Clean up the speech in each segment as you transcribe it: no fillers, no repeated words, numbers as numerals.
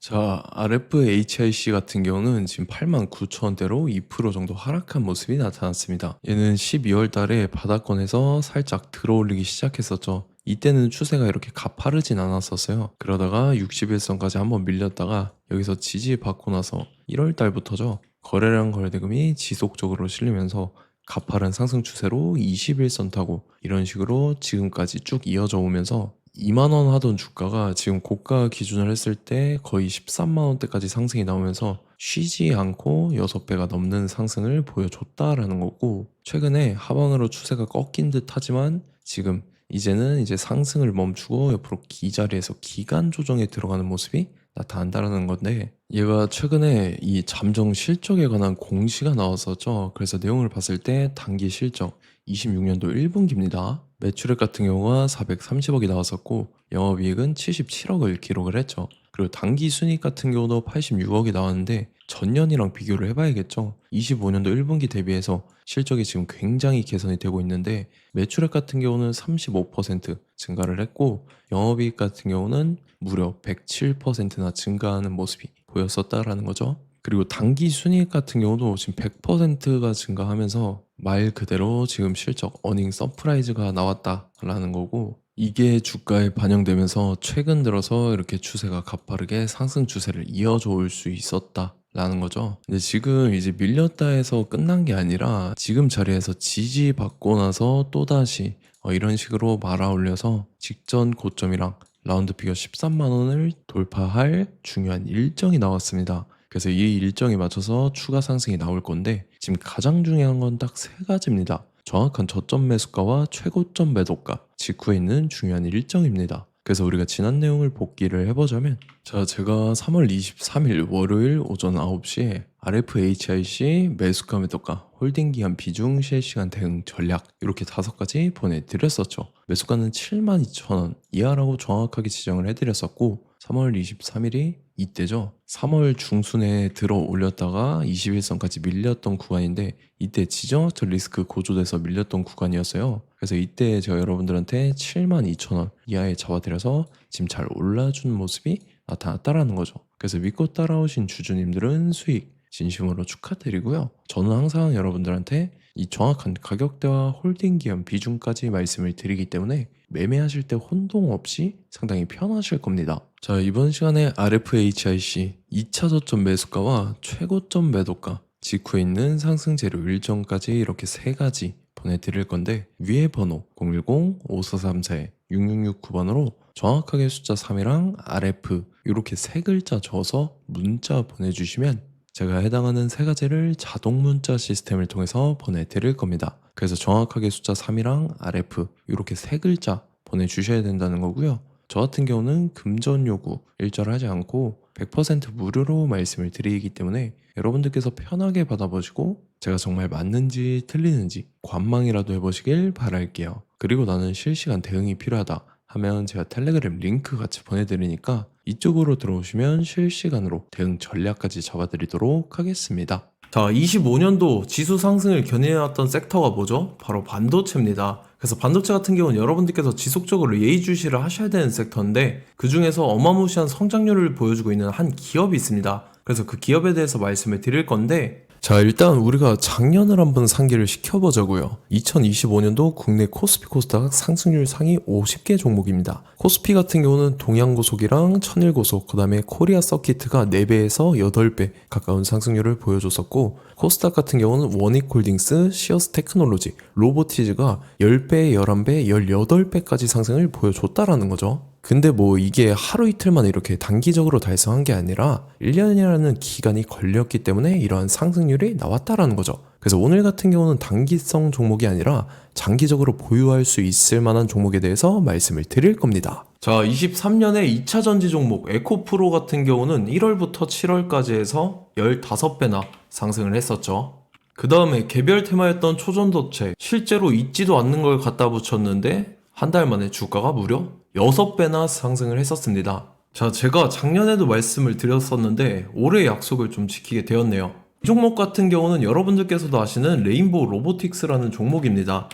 자, RFHIC 같은 경우는 지금 89,000원대로 2% 정도 하락한 모습이 나타났습니다. 얘는 12월 달에 바닥권에서 살짝 들어올리기 시작했었죠. 이때는 추세가 이렇게 가파르진 않았었어요. 그러다가 60일선까지 한번 밀렸다가 여기서 지지받고 나서 1월 달부터죠. 거래량 거래대금이 지속적으로 실리면서 가파른 상승 추세로 21선 타고 이런 식으로 지금까지 쭉 이어져 오면서 2만 원 하던 주가가 지금 고가 기준을 했을 때 거의 13만 원대까지 상승이 나오면서 쉬지 않고 6배가 넘는 상승을 보여줬다라는 거고, 최근에 하방으로 추세가 꺾인 듯 하지만 지금 이제는 이제 상승을 멈추고 옆으로 기자리에서 기간 조정에 들어가는 모습이 나타난다라는 건데, 얘가 최근에 이 잠정 실적에 관한 공시가 나왔었죠. 그래서 내용을 봤을 때 단기 실적 26년도 1분기입니다. 매출액 같은 경우가 430억이 나왔었고 영업이익은 77억을 기록을 했죠. 그리고 단기 순이익 같은 경우도 86억이 나왔는데 전년이랑 비교를 해봐야겠죠. 25년도 1분기 대비해서 실적이 지금 굉장히 개선이 되고 있는데, 매출액 같은 경우는 35% 증가를 했고 영업이익 같은 경우는 무려 107%나 증가하는 모습이 보였었다라는 거죠. 그리고 단기 순이익 같은 경우도 지금 100%가 증가하면서 말 그대로 지금 실적 어닝 서프라이즈가 나왔다라는 거고, 이게 주가에 반영되면서 최근 들어서 이렇게 추세가 가파르게 상승 추세를 이어져 올 수 있었다라는 거죠. 근데 지금 이제 밀렸다 해서 끝난 게 아니라 지금 자리에서 지지받고 나서 또다시 이런 식으로 말아 올려서 직전 고점이랑 라운드 피겨 13만 원을 돌파할 중요한 일정이 나왔습니다. 그래서 이 일정에 맞춰서 추가 상승이 나올 건데, 지금 가장 중요한 건 딱 세 가지입니다. 정확한 저점 매수가와 최고점 매도가, 직후에 있는 중요한 일정입니다. 그래서 우리가 지난 내용을 복기를 해보자면, 자, 제가 3월 23일 월요일 오전 9시에 RFHIC 매수가 매도가, 홀딩 기간 비중, 실시간 대응 전략 이렇게 5가지 보내드렸었죠. 매수가는 72,000원 이하라고 정확하게 지정을 해드렸었고, 3월 23일이 이때죠. 3월 중순에 들어 올렸다가 21선까지 밀렸던 구간인데, 이때 지정학적 리스크 고조돼서 밀렸던 구간이었어요. 그래서 이때 제가 여러분들한테 72,000원 이하에 잡아드려서 지금 잘 올라준 모습이 나타났다라는 거죠. 그래서 믿고 따라오신 주주님들은 수익 진심으로 축하드리고요. 저는 항상 여러분들한테 이 정확한 가격대와 홀딩 기간 비중까지 말씀을 드리기 때문에 매매하실 때 혼동 없이 상당히 편하실 겁니다. 자, 이번 시간에 RFHIC 2차 저점 매수가와 최고점 매도가, 직후에 있는 상승 재료 일정까지 이렇게 3가지 보내드릴 건데, 위에 번호 010-5434-6669번으로 정확하게 숫자 3이랑 RF 이렇게 3글자 적어서 문자 보내주시면 제가 해당하는 3가지를 자동 문자 시스템을 통해서 보내드릴 겁니다. 그래서 정확하게 숫자 3이랑 RF 이렇게 3글자 보내주셔야 된다는 거고요. 저 같은 경우는 금전 요구 일절하지 않고 100% 무료로 말씀을 드리기 때문에 여러분들께서 편하게 받아보시고 제가 정말 맞는지 틀리는지 관망이라도 해보시길 바랄게요. 그리고 나는 실시간 대응이 필요하다 하면 제가 텔레그램 링크 같이 보내드리니까 이쪽으로 들어오시면 실시간으로 대응 전략까지 잡아드리도록 하겠습니다. 자, 25년도 지수 상승을 견인해왔던 섹터가 뭐죠? 바로 반도체입니다. 그래서 반도체 같은 경우는 여러분들께서 지속적으로 예의주시를 하셔야 되는 섹터인데, 그 중에서 어마무시한 성장률을 보여주고 있는 한 기업이 있습니다. 그래서 그 기업에 대해서 말씀을 드릴 건데, 자, 일단 우리가 작년을 한번 상기를 시켜보자고요. 2025년도 국내 코스피 코스닥 상승률 상위 50개 종목입니다. 코스피 같은 경우는 동양고속이랑 천일고속, 그 다음에 코리아 서키트가 4배에서 8배 가까운 상승률을 보여줬었고, 코스닥 같은 경우는 원익홀딩스, 시어스 테크놀로지, 로보티즈가 10배, 11배, 18배까지 상승을 보여줬다라는 거죠. 근데 뭐 이게 하루 이틀만 이렇게 단기적으로 달성한 게 아니라 1년이라는 기간이 걸렸기 때문에 이러한 상승률이 나왔다라는 거죠. 그래서 오늘 같은 경우는 단기성 종목이 아니라 장기적으로 보유할 수 있을 만한 종목에 대해서 말씀을 드릴 겁니다. 자, 23년에 2차 전지 종목 에코프로 같은 경우는 1월부터 7월까지 해서 15배나 상승을 했었죠. 그 다음에 개별 테마였던 초전도체, 실제로 있지도 않는 걸 갖다 붙였는데 한 달 만에 주가가 무려 6배나 상승을 했었습니다. 자, 제가 작년에도 말씀을 드렸었는데 올해 약속을 좀 지키게 되었네요. 이 종목 같은 경우는 여러분들께서도 아시는 레인보우 로보틱스라는 종목입니다.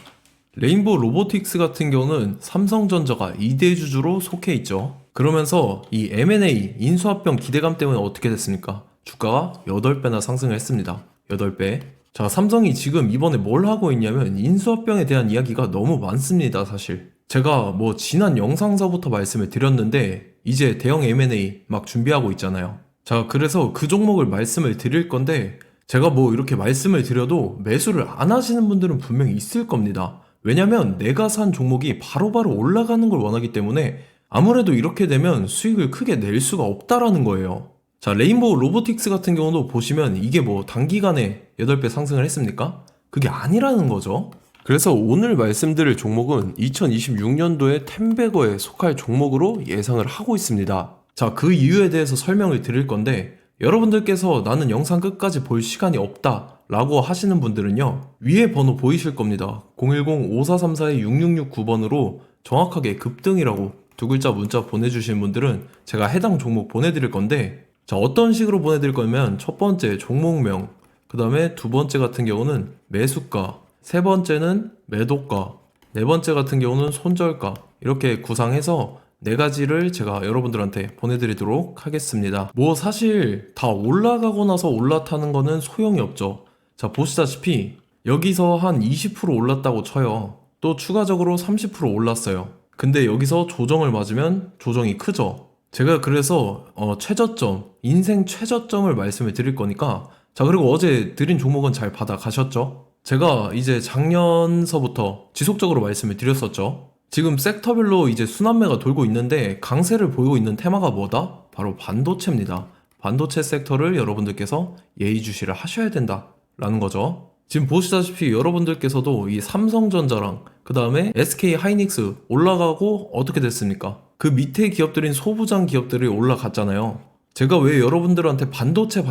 레인보우 로보틱스 같은 경우는 삼성전자가 2대 주주로 속해 있죠. 그러면서 이 M&A 인수합병 기대감 때문에 어떻게 됐습니까? 주가가 8배나 상승을 했습니다. 8배. 자, 삼성이 지금 이번에 뭘 하고 있냐면 인수합병에 대한 이야기가 너무 많습니다, 사실. 제가 뭐 지난 영상서부터 말씀을 드렸는데 이제 대형 M&A 막 준비하고 있잖아요. 자, 그래서 그 종목을 말씀을 드릴 건데 제가 뭐 이렇게 말씀을 드려도 매수를 안 하시는 분들은 분명히 있을 겁니다. 왜냐면 내가 산 종목이 바로바로 올라가는 걸 원하기 때문에 아무래도 이렇게 되면 수익을 크게 낼 수가 없다라는 거예요. 자, 레인보우 로보틱스 같은 경우도 보시면 이게 뭐 단기간에 8배 상승을 했습니까? 그게 아니라는 거죠. 그래서 오늘 말씀드릴 종목은 2026년도에 템베거에 속할 종목으로 예상을 하고 있습니다. 자, 그 이유에 대해서 설명을 드릴 건데 여러분들께서 나는 영상 끝까지 볼 시간이 없다 라고 하시는 분들은요, 위에 번호 보이실 겁니다. 010-5434-6669번으로 정확하게 급등이라고 두 글자 문자 보내주시는 분들은 제가 해당 종목 보내드릴 건데, 자, 어떤 식으로 보내드릴 거냐면 첫 번째 종목명, 그 다음에 두 번째 같은 경우는 매수가, 세 번째는 매도가, 네 번째 같은 경우는 손절가, 이렇게 구상해서 네 가지를 제가 여러분들한테 보내드리도록 하겠습니다. 뭐 사실 다 올라가고 나서 올라타는 거는 소용이 없죠. 자, 보시다시피 여기서 한 20% 올랐다고 쳐요. 또 추가적으로 30% 올랐어요. 근데 여기서 조정을 맞으면 조정이 크죠. 제가 그래서 최저점, 인생 최저점을 말씀을 드릴 거니까, 자, 그리고 어제 드린 종목은 잘 받아가셨죠? 제가 이제 작년서부터 지속적으로 말씀을 드렸었죠. 지금 섹터별로 이제 순환매가 돌고 있는데 강세를 보이고 있는 테마가 뭐다? 바로 반도체입니다. 반도체 섹터를 여러분들께서 예의주시를 하셔야 된다라는 거죠. 지금 보시다시피 여러분들께서도 이 삼성전자랑 그 다음에 SK 하이닉스 올라가고 어떻게 됐습니까? 그 밑에 기업들인 소부장 기업들이 올라갔잖아요. 제가 왜 여러분들한테 반도체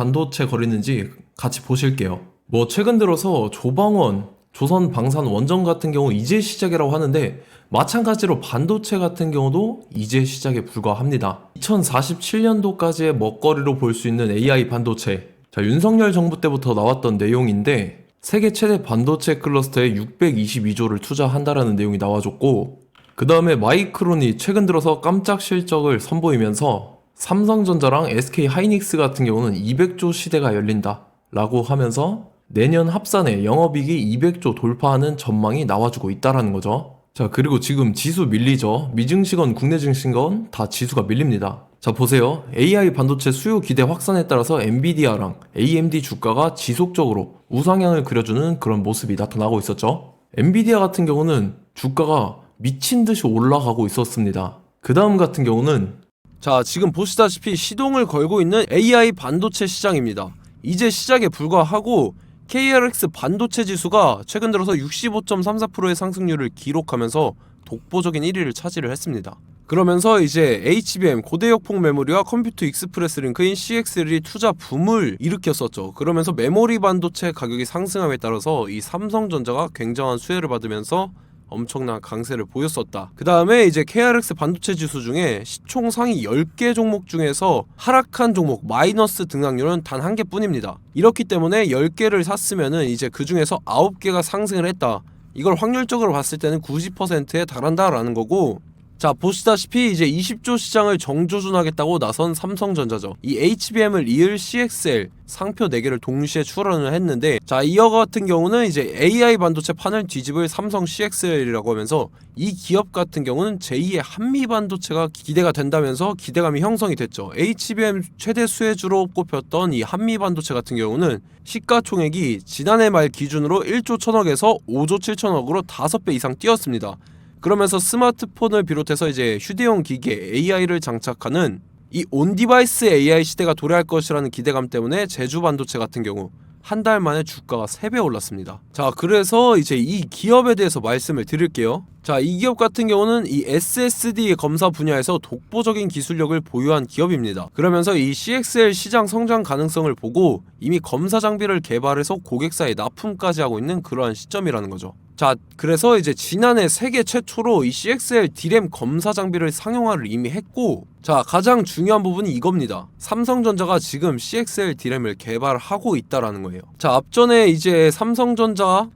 거리는지 같이 보실게요. 뭐 최근 들어서 조방원, 조선방산 원전 같은 경우 이제 시작이라고 하는데 마찬가지로 반도체 같은 경우도 이제 시작에 불과합니다. 2047년도까지의 먹거리로 볼 수 있는 AI 반도체. 자, 윤석열 정부 때부터 나왔던 내용인데 세계 최대 반도체 클러스터에 622조를 투자한다라는 내용이 나와줬고, 그 다음에 마이크론이 최근 들어서 깜짝 실적을 선보이면서 삼성전자랑 SK 하이닉스 같은 경우는 200조 시대가 열린다 라고 하면서 내년 합산에 영업이익이 200조 돌파하는 전망이 나와주고 있다라는 거죠. 자, 그리고 지금 지수 밀리죠. 미증시건 국내 증시건 다 지수가 밀립니다. 자, 보세요. AI 반도체 수요 기대 확산에 따라서 엔비디아랑 AMD 주가가 지속적으로 우상향을 그려주는 그런 모습이 나타나고 있었죠. 엔비디아 같은 경우는 주가가 미친 듯이 올라가고 있었습니다. 그 다음 같은 경우는, 자, 지금 보시다시피 시동을 걸고 있는 AI 반도체 시장입니다. 이제 시작에 불과하고 KRX 반도체 지수가 최근 들어서 65.34%의 상승률을 기록하면서 독보적인 1위를 차지를 했습니다. 그러면서 이제 HBM 고대역폭 메모리와 컴퓨터 익스프레스 링크인 CXL이 투자 붐을 일으켰었죠. 그러면서 메모리 반도체 가격이 상승함에 따라서 이 삼성전자가 굉장한 수혜를 받으면서 엄청난 강세를 보였었다. 그 다음에 이제 KRX 반도체 지수 중에 시총 상위 10개 종목 중에서 하락한 종목 마이너스 등락률은 단 한 개뿐입니다. 이렇기 때문에 10개를 샀으면은 이제 그 중에서 9개가 상승을 했다. 이걸 확률적으로 봤을 때는 90%에 달한다라는 거고, 자, 보시다시피 이제 20조 시장을 정조준하겠다고 나선 삼성전자죠. 이 HBM을 이을 CXL 상표 4개를 동시에 출원을 했는데, 자, 이어 같은 경우는 이제 AI 반도체 판을 뒤집을 삼성 CXL이라고 하면서 이 기업 같은 경우는 제2의 한미 반도체가 기대가 된다면서 기대감이 형성이 됐죠. HBM 최대 수혜주로 꼽혔던 이 한미 반도체 같은 경우는 시가총액이 지난해 말 기준으로 1조 1000억에서 5조 7천억으로 5배 이상 뛰었습니다. 그러면서 스마트폰을 비롯해서 이제 휴대용 기기에 AI를 장착하는 이 온디바이스 AI 시대가 도래할 것이라는 기대감 때문에 제주 반도체 같은 경우 한 달 만에 주가가 3배 올랐습니다. 자, 그래서 이제 이 기업에 대해서 말씀을 드릴게요. 자, 이 기업 같은 경우는 이 SSD 검사 분야에서 독보적인 기술력을 보유한 기업입니다. 그러면서 이 CXL 시장 성장 가능성을 보고 이미 검사 장비를 개발해서 고객사에 납품까지 하고 있는 그러한 시점이라는 거죠. 자, 그래서 이제 지난해 세계 최초로 이 CXL D램 검사 장비를 상용화를 이미 했고, 자, 가장 중요한 부분이 이겁니다. 삼성전자가 지금 CXL D램을 개발하고 있다라는 거예요. 자, 앞전에 이제 삼성전자가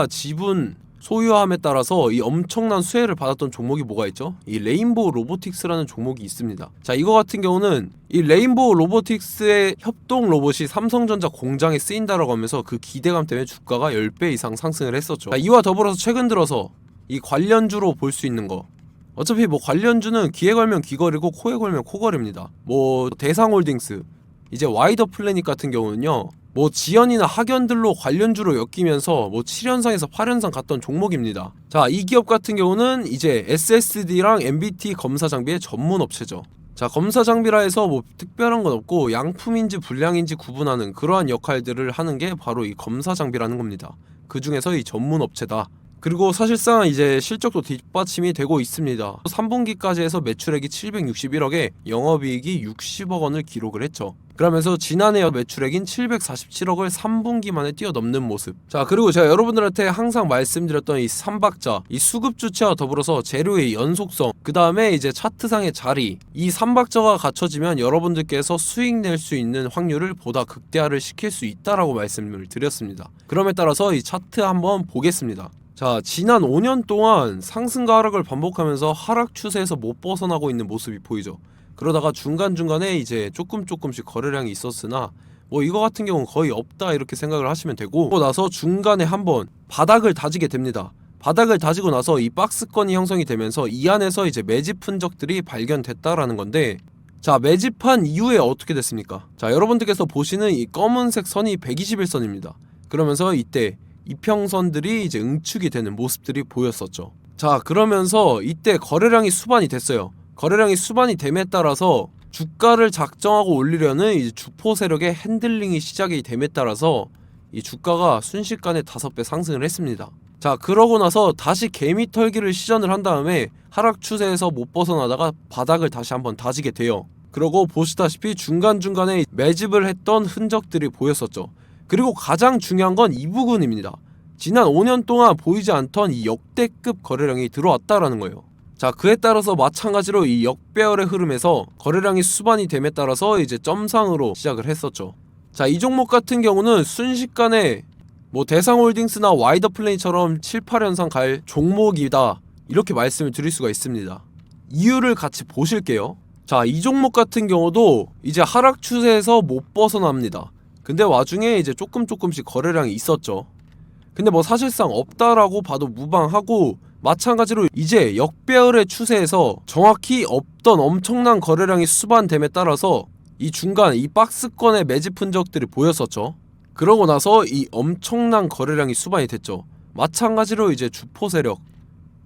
지분 소유함에 따라서 이 엄청난 수혜를 받았던 종목이 뭐가 있죠? 이 레인보우 로보틱스라는 종목이 있습니다. 자, 이거 같은 경우는 이 레인보우 로보틱스의 협동 로봇이 삼성전자 공장에 쓰인다라고 하면서 그 기대감 때문에 주가가 10배 이상 상승을 했었죠. 자, 이와 더불어서 최근 들어서 이 관련주로 볼 수 있는 거, 어차피 뭐 관련주는 귀에 걸면 귀걸이고 코에 걸면 코걸입니다. 뭐 대상홀딩스, 이제 와이더 플래닛 같은 경우는요, 뭐 지연이나 학연들로 관련주로 엮이면서 뭐 7연상에서 8연상 갔던 종목입니다. 자, 이 기업 같은 경우는 이제 SSD랑 MBT 검사 장비의 전문 업체죠. 자, 검사 장비라 해서 뭐 특별한 건 없고 양품인지 불량인지 구분하는 그러한 역할들을 하는 게 바로 이 검사 장비라는 겁니다. 그 중에서 이 전문 업체다. 그리고 사실상 이제 실적도 뒷받침이 되고 있습니다. 3분기까지 해서 매출액이 761억에 영업이익이 60억 원을 기록을 했죠. 그러면서 지난해 매출액인 747억을 3분기 만에 뛰어넘는 모습. 자, 그리고 제가 여러분들한테 항상 말씀드렸던 이 3박자, 이 수급 주체와 더불어서 재료의 연속성, 그 다음에 이제 차트상의 자리, 이 3박자가 갖춰지면 여러분들께서 수익 낼 수 있는 확률을 보다 극대화를 시킬 수 있다라고 말씀을 드렸습니다. 그럼에 따라서 이 차트 한번 보겠습니다. 자, 지난 5년 동안 상승과 하락을 반복하면서 하락 추세에서 못 벗어나고 있는 모습이 보이죠. 그러다가 중간중간에 이제 조금씩 거래량이 있었으나 뭐 이거 같은 경우는 거의 없다 이렇게 생각을 하시면 되고, 그러고 나서 중간에 한번 바닥을 다지게 됩니다. 바닥을 다지고 나서 이 박스권이 형성이 되면서 이 안에서 이제 매집 흔적들이 발견됐다라는 건데, 자, 매집한 이후에 어떻게 됐습니까? 자, 여러분들께서 보시는 이 검은색 선이 121선입니다. 그러면서 이때 이평선들이 이제 응축이 되는 모습들이 보였었죠. 자, 그러면서 이때 거래량이 수반이 됐어요. 거래량이 수반이 됨에 따라서 주가를 작정하고 올리려는 이제 주포 세력의 핸들링이 시작이 됨에 따라서 이 주가가 순식간에 5배 상승을 했습니다. 자, 그러고 나서 다시 개미 털기를 시전을 한 다음에 하락 추세에서 못 벗어나다가 바닥을 다시 한번 다지게 돼요. 그러고 보시다시피 중간중간에 매집을 했던 흔적들이 보였었죠. 그리고 가장 중요한 건 이 부분입니다. 지난 5년 동안 보이지 않던 이 역대급 거래량이 들어왔다라는 거예요. 자, 그에 따라서 마찬가지로 이 역배열의 흐름에서 거래량이 수반이 됨에 따라서 이제 점상으로 시작을 했었죠. 자, 이 종목 같은 경우는 순식간에 뭐 대상홀딩스나 와이더 플레이처럼 7, 8연상 갈 종목이다 이렇게 말씀을 드릴 수가 있습니다. 이유를 같이 보실게요. 자, 이 종목 같은 경우도 이제 하락 추세에서 못 벗어납니다. 근데 와중에 이제 조금씩 거래량이 있었죠. 근데 뭐 사실상 없다라고 봐도 무방하고, 마찬가지로 이제 역배열의 추세에서 정확히 없던 엄청난 거래량이 수반됨에 따라서 이 중간 이 박스권의 매집 흔적들이 보였었죠. 그러고 나서 이 엄청난 거래량이 수반이 됐죠. 마찬가지로 이제 주포 세력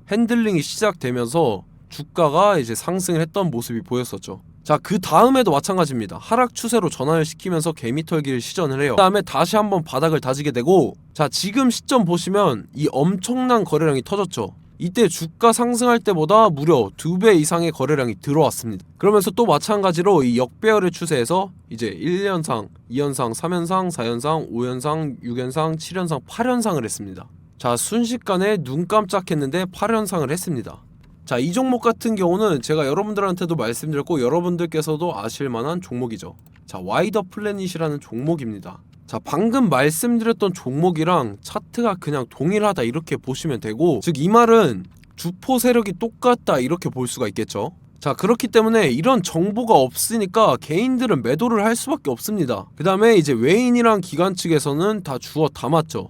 핸들링이 시작되면서 주가가 이제 상승을 했던 모습이 보였었죠. 자, 그 다음에도 마찬가지입니다. 하락 추세로 전환을 시키면서 개미털기를 시전을 해요. 그 다음에 다시 한번 바닥을 다지게 되고, 자, 지금 시점 보시면 이 엄청난 거래량이 터졌죠. 이때 주가 상승할 때보다 무려 2배 이상의 거래량이 들어왔습니다. 그러면서 또 마찬가지로 이 역배열의 추세에서 이제 1연상, 2연상, 3연상, 4연상, 5연상, 6연상, 7연상, 8연상을 했습니다. 자, 순식간에 눈 깜짝했는데 8연상을 했습니다. 자, 이 종목 같은 경우는 제가 여러분들한테도 말씀드렸고 여러분들께서도 아실만한 종목이죠. 자, 와이더 플래닛이라는 종목입니다. 자, 방금 말씀드렸던 종목이랑 차트가 그냥 동일하다 이렇게 보시면 되고, 즉 이 말은 주포 세력이 똑같다 이렇게 볼 수가 있겠죠. 자, 그렇기 때문에 이런 정보가 없으니까 개인들은 매도를 할 수밖에 없습니다. 그 다음에 이제 외인이랑 기관 측에서는 다 주워 담았죠.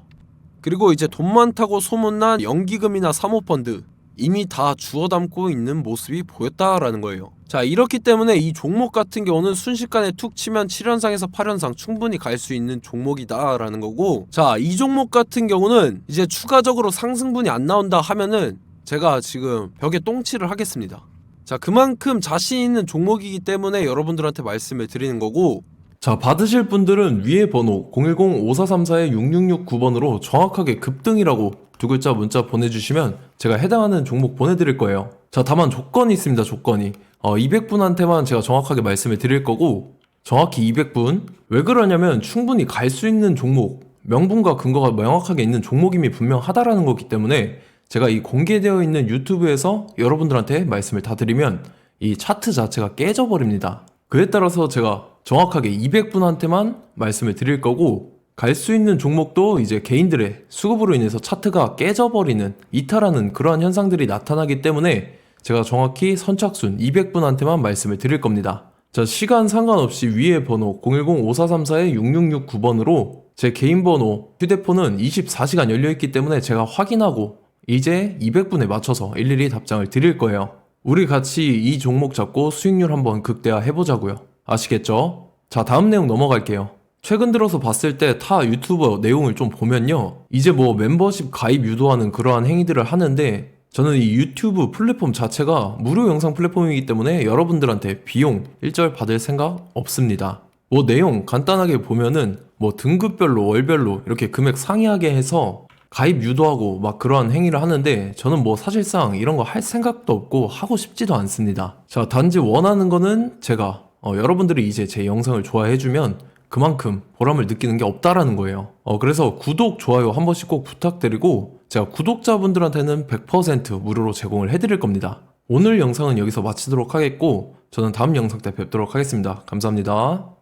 그리고 이제 돈 많다고 소문난 연기금이나 사모펀드 이미 다 주워 담고 있는 모습이 보였다라는 거예요. 자, 이렇기 때문에 이 종목 같은 경우는 순식간에 툭 치면 7연상에서 8연상 충분히 갈 수 있는 종목이다 라는 거고, 자, 이 종목 같은 경우는 이제 추가적으로 상승분이 안 나온다 하면은 제가 지금 벽에 똥칠을 하겠습니다. 자, 그만큼 자신 있는 종목이기 때문에 여러분들한테 말씀을 드리는 거고, 자, 받으실 분들은 위에 번호 010-5434-6669번으로 정확하게 급등이라고 두 글자 문자 보내주시면 제가 해당하는 종목 보내드릴 거예요. 자, 다만 조건이 있습니다. 조건이 200분한테만 제가 정확하게 말씀을 드릴 거고, 정확히 200분. 왜 그러냐면 충분히 갈 수 있는 종목, 명분과 근거가 명확하게 있는 종목임이 분명하다라는 거기 때문에 제가 이 공개되어 있는 유튜브에서 여러분들한테 말씀을 다 드리면 이 차트 자체가 깨져버립니다. 그에 따라서 제가 정확하게 200분한테만 말씀을 드릴 거고, 갈 수 있는 종목도 이제 개인들의 수급으로 인해서 차트가 깨져버리는, 이탈하는 그러한 현상들이 나타나기 때문에 제가 정확히 선착순 200분한테만 말씀을 드릴 겁니다. 자, 시간 상관없이 위에 번호 010-5434-6669번으로 제 개인 번호, 휴대폰은 24시간 열려있기 때문에 제가 확인하고 이제 200분에 맞춰서 일일이 답장을 드릴 거예요. 우리 같이 이 종목 잡고 수익률 한번 극대화 해보자고요. 아시겠죠? 자, 다음 내용 넘어갈게요. 최근 들어서 봤을 때 타 유튜버 내용을 좀 보면요, 이제 뭐 멤버십 가입 유도하는 그러한 행위들을 하는데, 저는 이 유튜브 플랫폼 자체가 무료 영상 플랫폼이기 때문에 여러분들한테 비용 일절 받을 생각 없습니다. 뭐 내용 간단하게 보면은 뭐 등급별로 월별로 이렇게 금액 상이하게 해서 가입 유도하고 막 그러한 행위를 하는데, 저는 뭐 사실상 이런 거 할 생각도 없고 하고 싶지도 않습니다. 자, 단지 원하는 거는 제가 여러분들이 이제 제 영상을 좋아해주면 그만큼 보람을 느끼는 게 없다라는 거예요. 그래서 구독, 좋아요 한 번씩 꼭 부탁드리고, 제가 구독자분들한테는 100% 무료로 제공을 해드릴 겁니다. 오늘 영상은 여기서 마치도록 하겠고, 저는 다음 영상 때 뵙도록 하겠습니다. 감사합니다.